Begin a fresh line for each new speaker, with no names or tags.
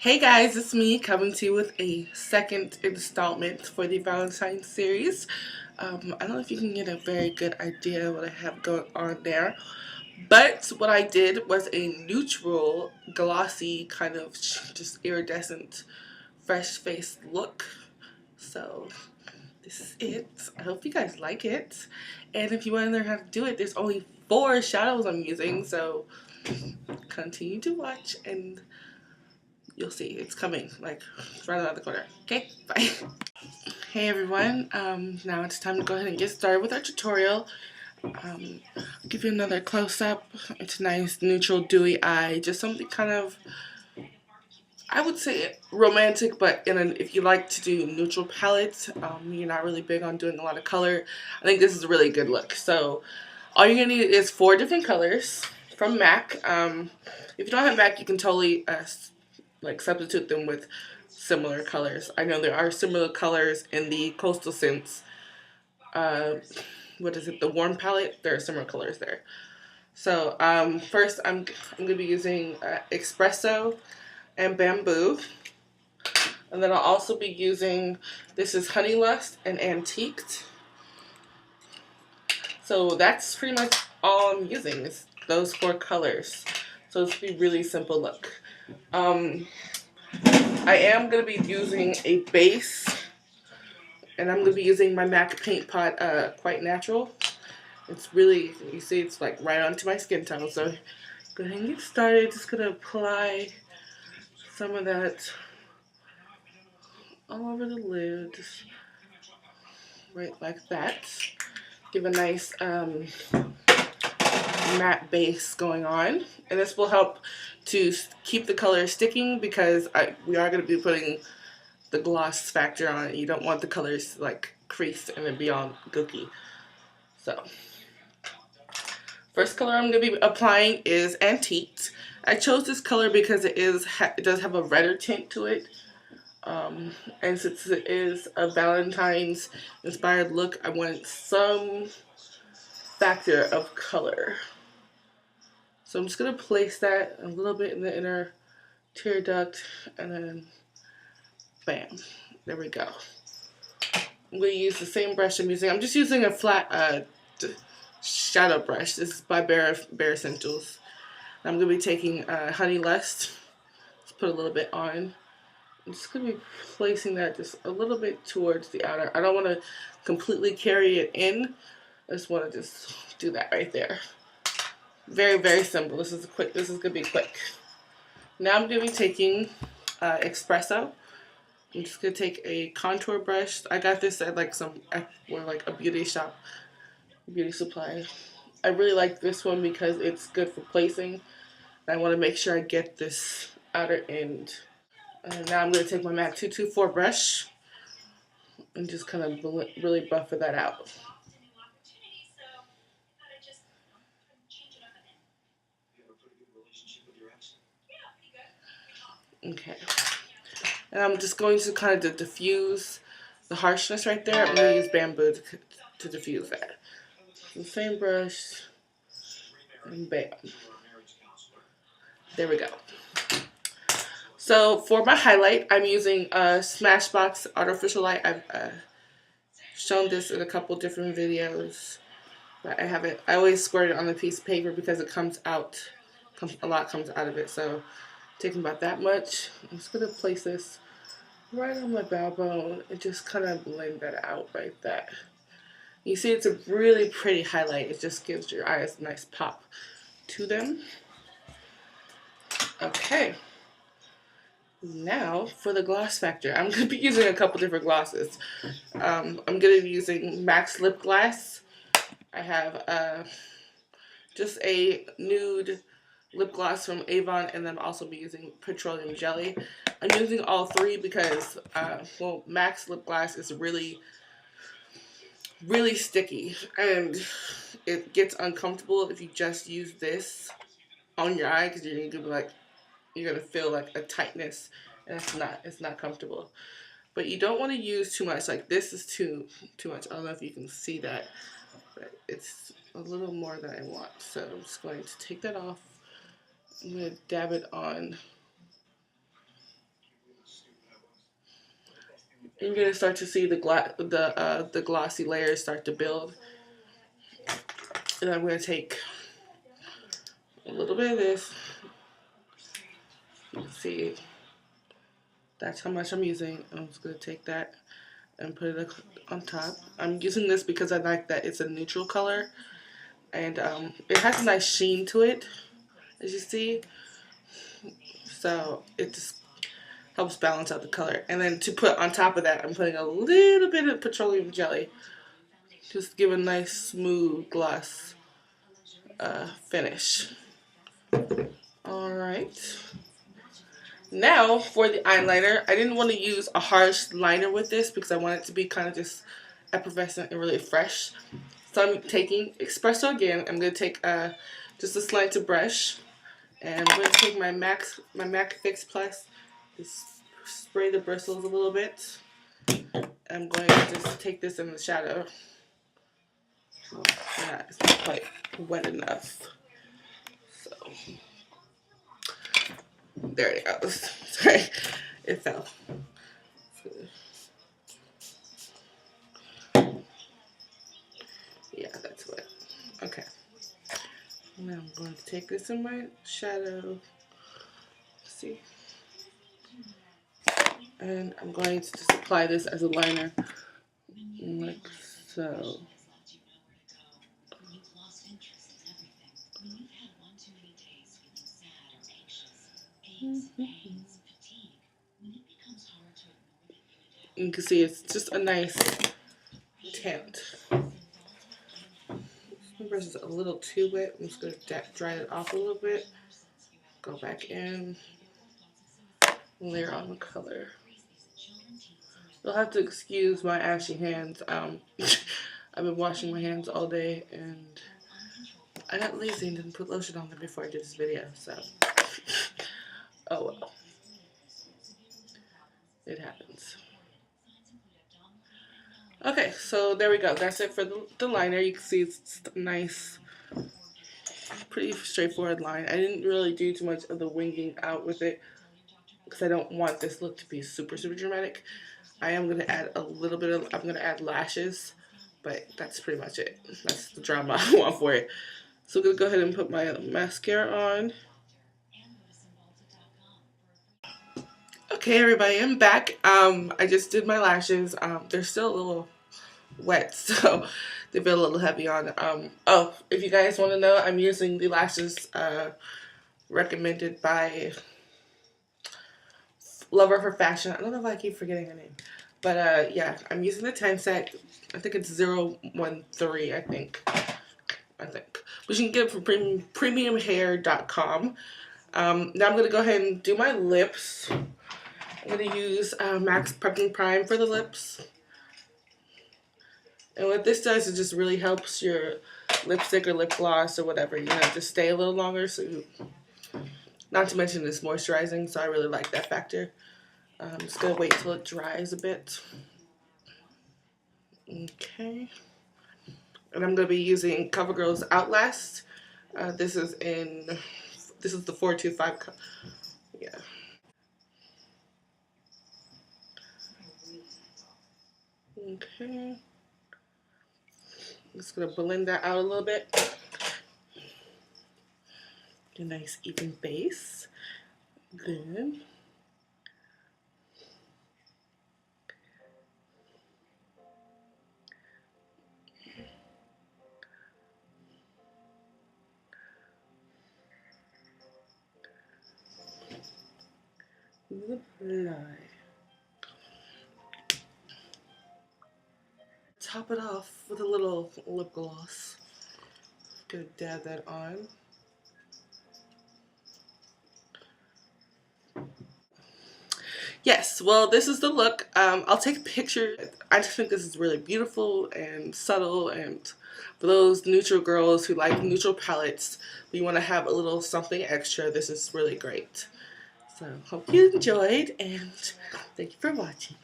Hey guys, it's me coming to you with a second installment for the Valentines series. I don't know if you can get a very good idea what I have going on there, but what I did was a neutral, glossy, kind of just iridescent, fresh face look. So this is it. I hope you guys like it. And if you want to learn how to do it, there's only 4 shadows I'm using, so continue to watch and you'll see it's coming, like it's right around the corner. Okay, bye. Hey everyone, now it's time to go ahead and get started with our tutorial. I'll give you another close-up. It's nice, neutral, dewy eye, just something kind of, I would say romantic, but if you like to do neutral palettes, you're not really big on doing a lot of color, I think this is a really good look. So all you're gonna need is 4 different colors from MAC. If you don't have MAC, you can totally like substitute them with similar colors. I know there are similar colors in the Coastal Scents, what is it, the warm palette. There are similar colors there. So first I'm going to be using Espresso and Bamboo. And then I'll also be using, this is Honey Lust and Antiqued. So that's pretty much all I'm using is those 4 colors. So it's going to be a really simple look. I am going to be using a base, and I'm going to be using my MAC Paint Pot Quite Natural. It's really, you see it's like right onto my skin tone, so go ahead and get started. Just going to apply some of that all over the lid, just right like that. Give a nice matte base going on, and this will help to keep the color sticking because we are going to be putting the gloss factor on it. You don't want the colors like creased and then be all gooky. So first color I'm going to be applying is Antiqued. I chose this color because it does have a redder tint to it. And since it is a Valentine's inspired look, I wanted some factor of color. So I'm just going to place that a little bit in the inner tear duct, and then bam, there we go. I'm going to use the same brush I'm using. I'm just using a flat shadow brush. This is by Bare Essentials. I'm going to be taking Honey Lust. Just put a little bit on. I'm just going to be placing that just a little bit towards the outer. I don't want to completely carry it in. I just want to just do that right there. Very, very simple. This is going to be quick. Now I'm going to be taking Espresso. I'm just going to take a contour brush. I got this at like a beauty shop, beauty supply. I really like this one because it's good for placing. I want to make sure I get this outer end. And now I'm going to take my MAC 224 brush and just kind of really buffer that out. Okay. And I'm just going to kind of diffuse the harshness right there. I'm going to use Bamboo to diffuse that. The same brush, and bam. There we go. So for my highlight, I'm using Smashbox Artificial Light. I've shown this in a couple different videos, but I always squirt it on a piece of paper because it comes out, a lot comes out of it. So taking about that much. I'm just going to place this right on my brow bone and just kind of blend that out like that. You see it's a really pretty highlight. It just gives your eyes a nice pop to them. Okay. Now for the gloss factor. I'm going to be using a couple different glosses. I'm going to be using MAC's Lip Glass. I have just a nude lip gloss from Avon, and then I'll also be using Petroleum Jelly. I'm using all 3 because, well, MAC's Lip Glass is really, really sticky, and it gets uncomfortable if you just use this on your eye because you're gonna feel like a tightness, and it's not comfortable. But you don't want to use too much. Like this is too much. I don't know if you can see that, but it's a little more than I want. So I'm just going to take that off. I'm going to dab it on You're gonna start to see the glossy layers start to build. And I'm gonna take a little bit of this. You can see that's how much I'm using. I'm just gonna take that and put it on top. I'm using this because I like that it's a neutral color, and it has a nice sheen to it, as you see. So it just helps balance out the color. And then to put on top of that, I'm putting a little bit of petroleum jelly. Just give a nice smooth gloss finish. Alright. Now for the eyeliner. I didn't want to use a harsh liner with this because I want it to be kind of just effervescent and really fresh. So I'm taking espresso again. I'm going to take just a slanted brush. And I'm going to take my MAC Fix Plus. Just spray the bristles a little bit. I'm going to just take this in the shadow. Yeah, it's not quite wet enough. So there it goes. Sorry, it fell. Yeah, that's wet. Okay. Now I'm going to take this in my shadow. See? And I'm going to just apply this as a liner. Like so. You can see it's just a nice tint. My brush is a little too wet. I'm just going to dry it off a little bit. Go back in. Layer on the color. You'll have to excuse my ashy hands. I've been washing my hands all day and I got lazy and didn't put lotion on them before I did this video, so oh well. It happens. Okay, so there we go. That's it for the liner. You can see it's a nice, pretty straightforward line. I didn't really do too much of the winging out with it because I don't want this look to be super dramatic. I am going to add a little bit of, I'm going to add lashes, but that's pretty much it. That's the drama I want for it. So I'm going to go ahead and put my mascara on. Okay, everybody, I'm back. I just did my lashes. They're still a little wet, so they feel a little heavy on. Oh, if you guys want to know, I'm using the lashes recommended by Lover for Fashion. I don't know if I keep forgetting her name. But yeah, I'm using the 10 set. I think it's 013, I think. But you can get it from premiumhair.com. Now I'm going to go ahead and do my lips. I'm going to use Max Prepping Prime for the lips. And what this does is just really helps your lipstick or lip gloss or whatever, you know, just stay a little longer. So, not to mention it's moisturizing, so I really like that factor. I'm just going to wait till it dries a bit. Okay. And I'm going to be using CoverGirl's Outlast. This is the 425 cup. Yeah. Okay. Just going to blend that out a little bit. Get a nice even base. Then apply. Top it off with a little lip gloss. Gonna dab that on. Yes, well, this is the look. I'll take a picture. I just think this is really beautiful and subtle, and for those neutral girls who like neutral palettes, but you want to have a little something extra, this is really great. So, hope you enjoyed, and thank you for watching.